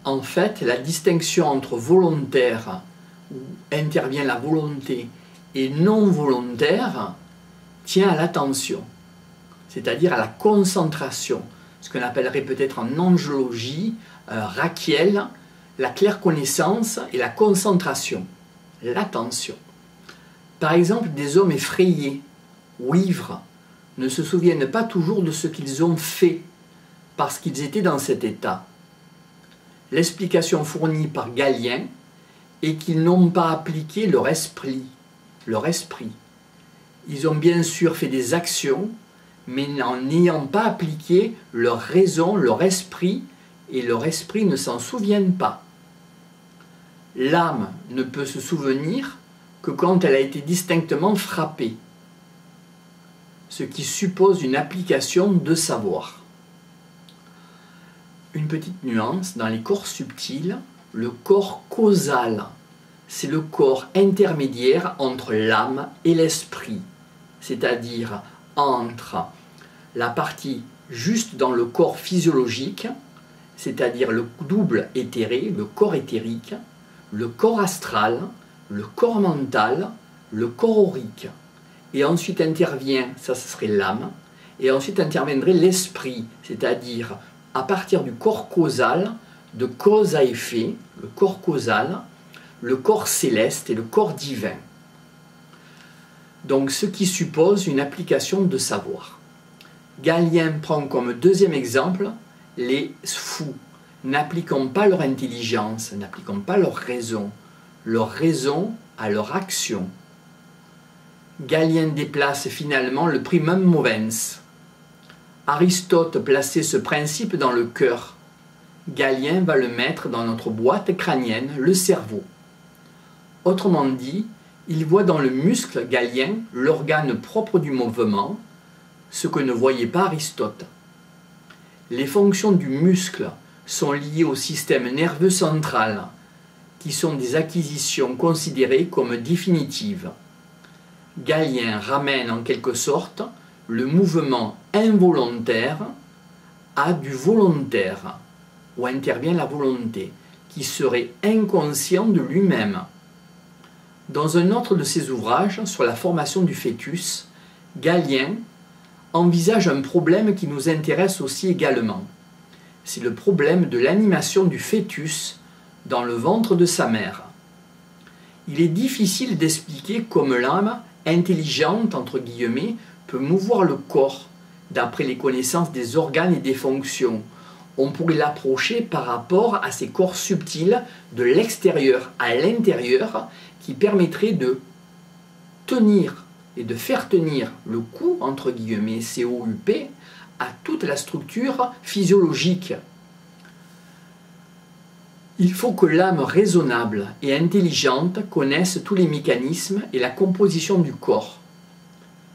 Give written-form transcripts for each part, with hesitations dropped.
En fait, la distinction entre volontaire, où intervient la volonté, et non volontaire, tient à l'attention, c'est-à-dire à la concentration, ce qu'on appellerait peut-être en angiologie, Raquiel, la claire connaissance et la concentration, l'attention. Par exemple, des hommes effrayés ou ivres ne se souviennent pas toujours de ce qu'ils ont fait parce qu'ils étaient dans cet état. L'explication fournie par Galien est qu'ils n'ont pas appliqué leur esprit. Ils ont bien sûr fait des actions, mais en n'ayant pas appliqué leur raison, leur esprit, et leur esprit ne s'en souviennent pas. L'âme ne peut se souvenir que quand elle a été distinctement frappée, ce qui suppose une application de savoir. Une petite nuance, dans les corps subtils, le corps causal, c'est le corps intermédiaire entre l'âme et l'esprit, c'est-à-dire entre la partie juste dans le corps physiologique, c'est-à-dire le double éthéré, le corps éthérique, le corps astral, le corps mental, le corps aurique. Et ensuite intervient, ça ce serait l'âme, et ensuite interviendrait l'esprit, c'est-à-dire à partir du corps causal, de cause à effet, le corps causal, le corps céleste et le corps divin. Donc ce qui suppose une application de savoir. Galien prend comme deuxième exemple les fous. N'appliquons pas leur intelligence, n'appliquons pas leur raison à leur action. Galien déplace finalement le primum movens. Aristote plaçait ce principe dans le cœur. Galien va le mettre dans notre boîte crânienne, le cerveau. Autrement dit, il voit dans le muscle galien l'organe propre du mouvement, ce que ne voyait pas Aristote. Les fonctions du muscle sont liées au système nerveux central, qui sont des acquisitions considérées comme définitives. Galien ramène en quelque sorte le mouvement involontaire à du volontaire, où intervient la volonté, qui serait inconscient de lui-même. Dans un autre de ses ouvrages sur la formation du fœtus, Galien envisage un problème qui nous intéresse aussi également. C'est le problème de l'animation du fœtus dans le ventre de sa mère. Il est difficile d'expliquer comment l'âme intelligente, entre guillemets, peut mouvoir le corps d'après les connaissances des organes et des fonctions. On pourrait l'approcher par rapport à ces corps subtils de l'extérieur à l'intérieur qui permettraient de tenir et de faire tenir le coup, entre guillemets, COUP, à toute la structure physiologique. Il faut que l'âme raisonnable et intelligente connaisse tous les mécanismes et la composition du corps.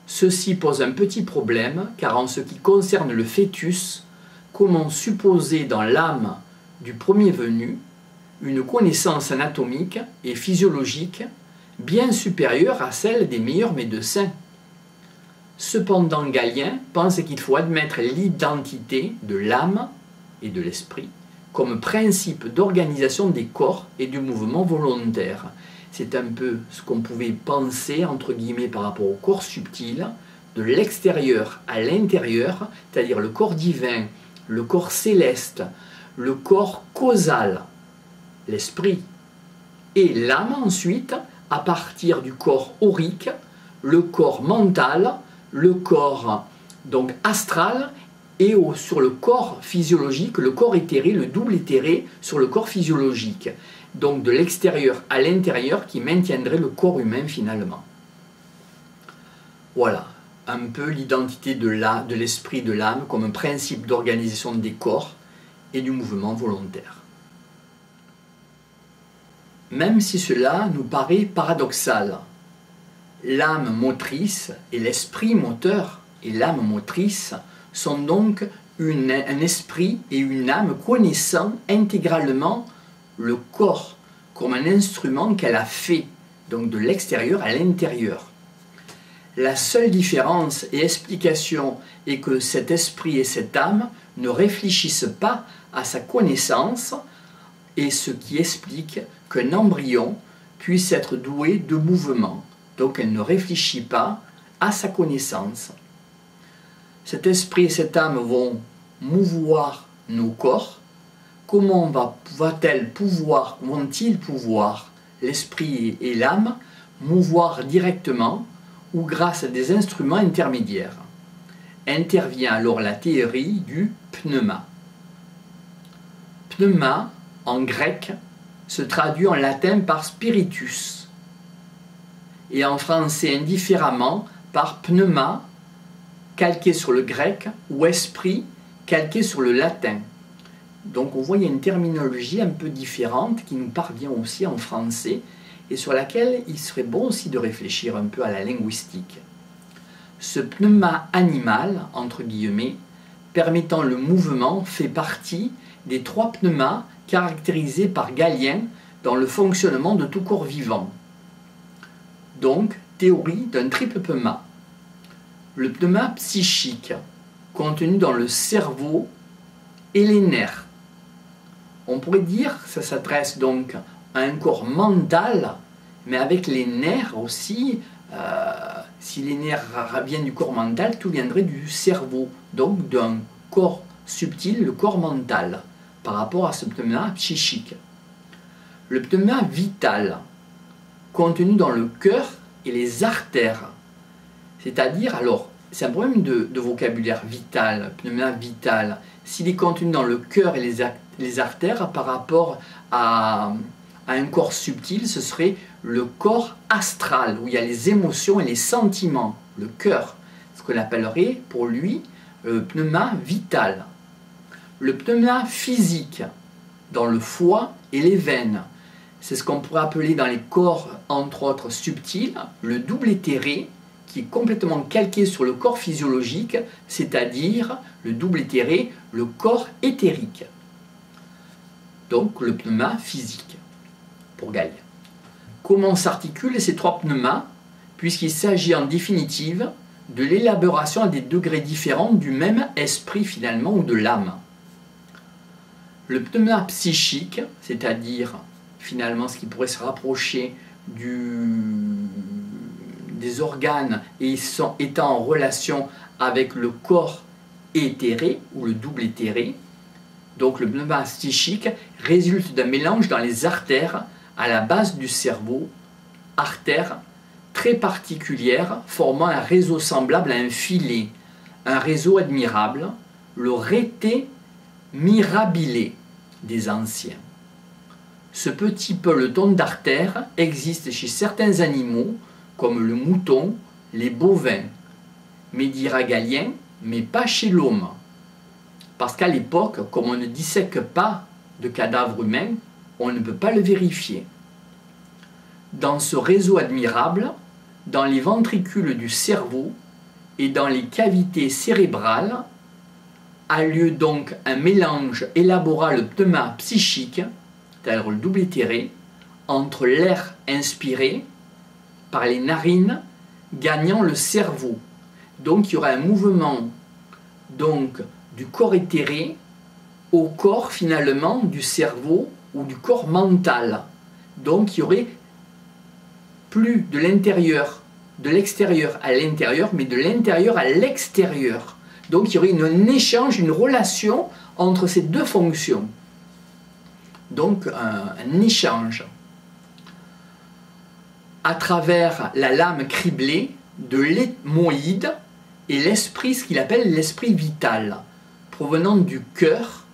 Ceci pose un petit problème, car en ce qui concerne le fœtus, comment supposer dans l'âme du premier venu une connaissance anatomique et physiologique bien supérieure à celle des meilleurs médecins. Cependant, Galien pense qu'il faut admettre l'identité de l'âme et de l'esprit comme principe d'organisation des corps et du mouvement volontaire. C'est un peu ce qu'on pouvait penser, entre guillemets, par rapport au corps subtil, de l'extérieur à l'intérieur, c'est-à-dire le corps divin, le corps céleste, le corps causal, l'esprit, et l'âme ensuite, à partir du corps aurique, le corps mental, le corps donc astral, et sur le corps physiologique, le corps éthéré, le double éthéré sur le corps physiologique. Donc de l'extérieur à l'intérieur qui maintiendrait le corps humain finalement. Voilà, un peu l'identité de l'esprit de l'âme comme un principe d'organisation des corps et du mouvement volontaire. Même si cela nous paraît paradoxal, l'âme motrice et l'esprit moteur et l'âme motrice sont donc un esprit et une âme connaissant intégralement le corps comme un instrument qu'elle a fait, donc de l'extérieur à l'intérieur. La seule différence et explication est que cet esprit et cette âme ne réfléchissent pas à sa connaissance et ce qui explique qu'un embryon puisse être doué de mouvement. Donc elle ne réfléchit pas à sa connaissance. Cet esprit et cette âme vont mouvoir nos corps. Comment vont-ils pouvoir, l'esprit et l'âme, mouvoir directement ou grâce à des instruments intermédiaires? Intervient alors la théorie du pneuma. Pneuma, en grec, se traduit en latin par spiritus et en français indifféremment par pneuma, calqué sur le grec, ou esprit, calqué sur le latin. Donc on voit qu'il y a une terminologie un peu différente qui nous parvient aussi en français et sur laquelle il serait bon aussi de réfléchir un peu à la linguistique. Ce pneuma animal, entre guillemets, permettant le mouvement, fait partie des 3 pneumas caractérisés par Galien dans le fonctionnement de tout corps vivant. Donc, théorie d'un triple pneuma. Le pneuma psychique, contenu dans le cerveau et les nerfs. On pourrait dire que ça s'adresse donc à un corps mental, mais avec les nerfs aussi. Si les nerfs viennent du corps mental, tout viendrait du cerveau, donc d'un corps subtil, le corps mental, par rapport à ce pneuma psychique. Le pneuma vital, contenu dans le cœur et les artères, c'est-à-dire, alors, c'est un problème de vocabulaire vital, pneuma vital, s'il est contenu dans le cœur et les artères par rapport à un corps subtil, ce serait le corps astral, où il y a les émotions et les sentiments, le cœur, ce qu'on appellerait pour lui le pneuma vital. Le pneuma physique, dans le foie et les veines, c'est ce qu'on pourrait appeler dans les corps, entre autres subtils, le double éthéré, qui est complètement calqué sur le corps physiologique, c'est-à-dire le double éthéré, le corps éthérique. Donc le pneuma physique, pour Galien. Comment s'articulent ces 3 pneumas, puisqu'il s'agit en définitive de l'élaboration à des degrés différents du même esprit finalement ou de l'âme. Le pneuma psychique, c'est-à-dire finalement ce qui pourrait se rapprocher des organes et étant en relation avec le corps éthéré ou le double éthéré, donc le pneuma psychique résulte d'un mélange dans les artères à la base du cerveau, artères très particulières formant un réseau semblable à un filet, un réseau admirable, le rete mirabile des anciens. Ce petit peloton d'artères existe chez certains animaux comme le mouton, les bovins, mais dira Galien, mais pas chez l'homme. Parce qu'à l'époque, comme on ne dissèque pas de cadavres humains, on ne peut pas le vérifier. Dans ce réseau admirable, dans les ventricules du cerveau et dans les cavités cérébrales, a lieu donc un mélange élaborant le pneuma psychique, c'est-à-dire le double éthéré, entre l'air inspiré par les narines gagnant le cerveau. Donc il y aura un mouvement donc, du corps éthéré au corps finalement du cerveau ou du corps mental. Donc il y aurait plus de l'intérieur, de l'extérieur à l'intérieur, mais de l'intérieur à l'extérieur. Donc il y aurait un échange, une relation entre ces 2 fonctions. Donc un échange. À travers la lame criblée de l'émoïde et l'esprit, ce qu'il appelle l'esprit vital, provenant du cœur,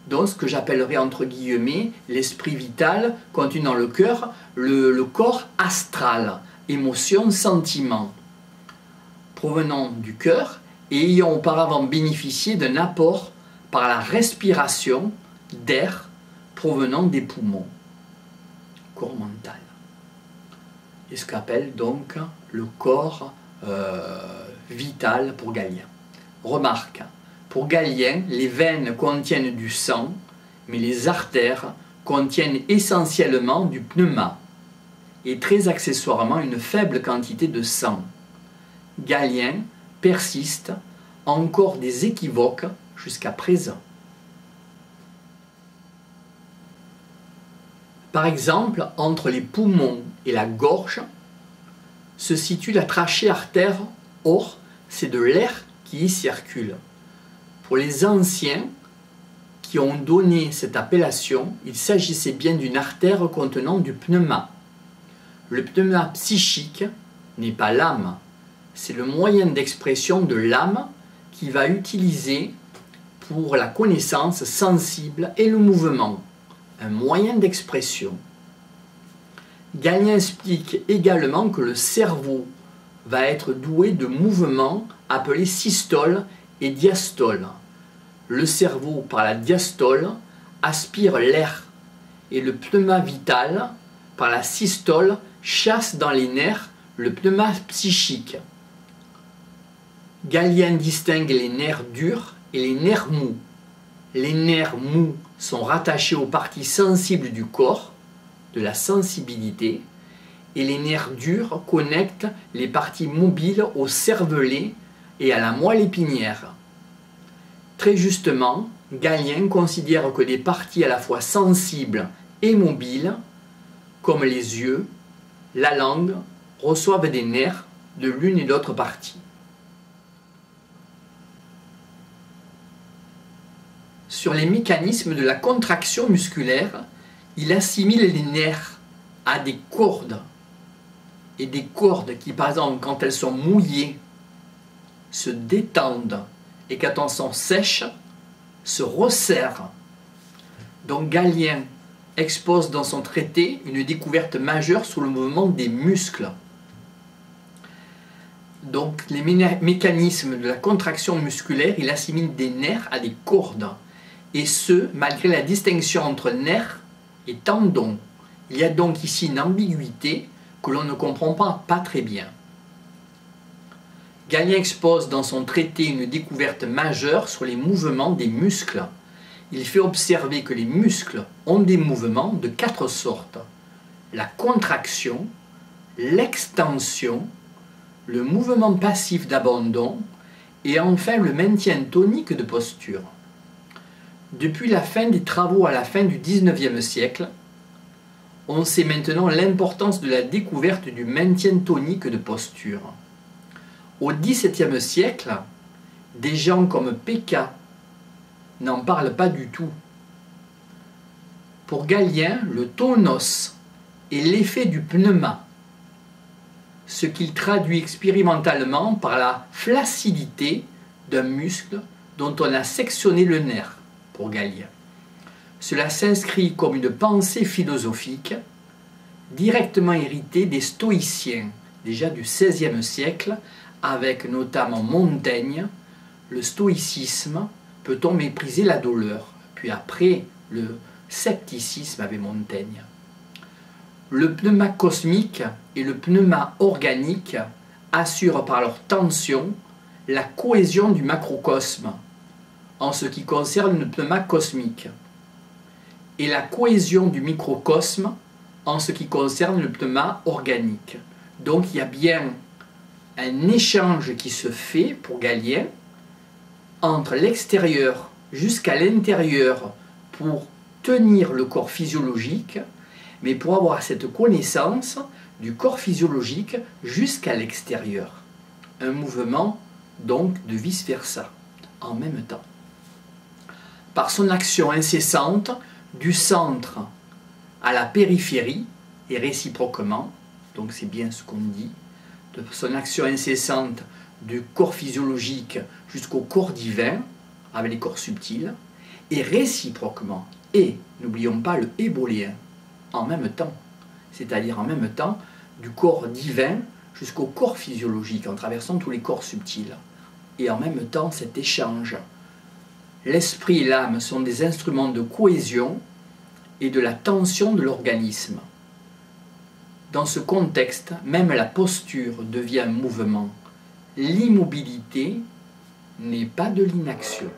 donc ce que j'appellerais entre guillemets l'esprit vital contenu dans le cœur, le corps astral, émotion, sentiment, provenant du cœur et ayant auparavant bénéficié d'un apport par la respiration d'air provenant des poumons, corps mental. Et ce qu'appelle donc le corps vital pour Galien. Remarque, pour Galien, les veines contiennent du sang, mais les artères contiennent essentiellement du pneuma et très accessoirement une faible quantité de sang. Galien persiste encore des équivoques jusqu'à présent. Par exemple, entre les poumons et la gorge se situe la trachée artère, or c'est de l'air qui y circule. Pour les anciens qui ont donné cette appellation, il s'agissait bien d'une artère contenant du pneuma. Le pneuma psychique n'est pas l'âme, c'est le moyen d'expression de l'âme qui va utiliser pour la connaissance sensible et le mouvement, un moyen d'expression. Galien explique également que le cerveau va être doué de mouvements appelés systole et diastole. Le cerveau, par la diastole, aspire l'air et le pneuma vital, par la systole, chasse dans les nerfs le pneuma psychique. Galien distingue les nerfs durs et les nerfs mous. Les nerfs mous sont rattachés aux parties sensibles du corps, de la sensibilité, et les nerfs durs connectent les parties mobiles au cervelet et à la moelle épinière. Très justement, Galien considère que des parties à la fois sensibles et mobiles, comme les yeux, la langue, reçoivent des nerfs de l'une et l'autre partie. Sur les mécanismes de la contraction musculaire, il assimile les nerfs à des cordes, et des cordes qui, par exemple, quand elles sont mouillées, se détendent, et quand elles sont sèches, se resserrent. Donc Galien expose dans son traité une découverte majeure sur le mouvement des muscles. Donc les mécanismes de la contraction musculaire, il assimile des nerfs à des cordes, et ce, malgré la distinction entre nerfs et tendons. Il y a donc ici une ambiguïté que l'on ne comprend pas très bien. Galien expose dans son traité une découverte majeure sur les mouvements des muscles. Il fait observer que les muscles ont des mouvements de 4 sortes: la contraction, l'extension, le mouvement passif d'abandon et enfin le maintien tonique de posture. Depuis la fin des travaux à la fin du XIXe siècle, on sait maintenant l'importance de la découverte du maintien tonique de posture. Au XVIIe siècle, des gens comme Pékin n'en parlent pas du tout. Pour Galien, le tonos est l'effet du pneuma, ce qu'il traduit expérimentalement par la flaccidité d'un muscle dont on a sectionné le nerf, pour Galien. Cela s'inscrit comme une pensée philosophique directement héritée des stoïciens, déjà du XVIe siècle, avec notamment Montaigne. Le stoïcisme, peut-on mépriser la douleur? Puis après, le scepticisme avec Montaigne. Le pneuma cosmique et le pneuma organique assurent par leur tension la cohésion du macrocosme, en ce qui concerne le pneuma cosmique, et la cohésion du microcosme en ce qui concerne le pneuma organique. Donc il y a bien un échange qui se fait pour Galien entre l'extérieur jusqu'à l'intérieur pour tenir le corps physiologique, mais pour avoir cette connaissance du corps physiologique jusqu'à l'extérieur. Un mouvement donc de vice-versa, en même temps. Par son action incessante, du centre à la périphérie, et réciproquement, donc c'est bien ce qu'on dit, de son action incessante du corps physiologique jusqu'au corps divin, avec les corps subtils, et réciproquement, et n'oublions pas le ébolien, en même temps, c'est-à-dire en même temps du corps divin jusqu'au corps physiologique, en traversant tous les corps subtils, et en même temps cet échange. L'esprit et l'âme sont des instruments de cohésion et de la tension de l'organisme. Dans ce contexte, même la posture devient un mouvement. L'immobilité n'est pas de l'inaction.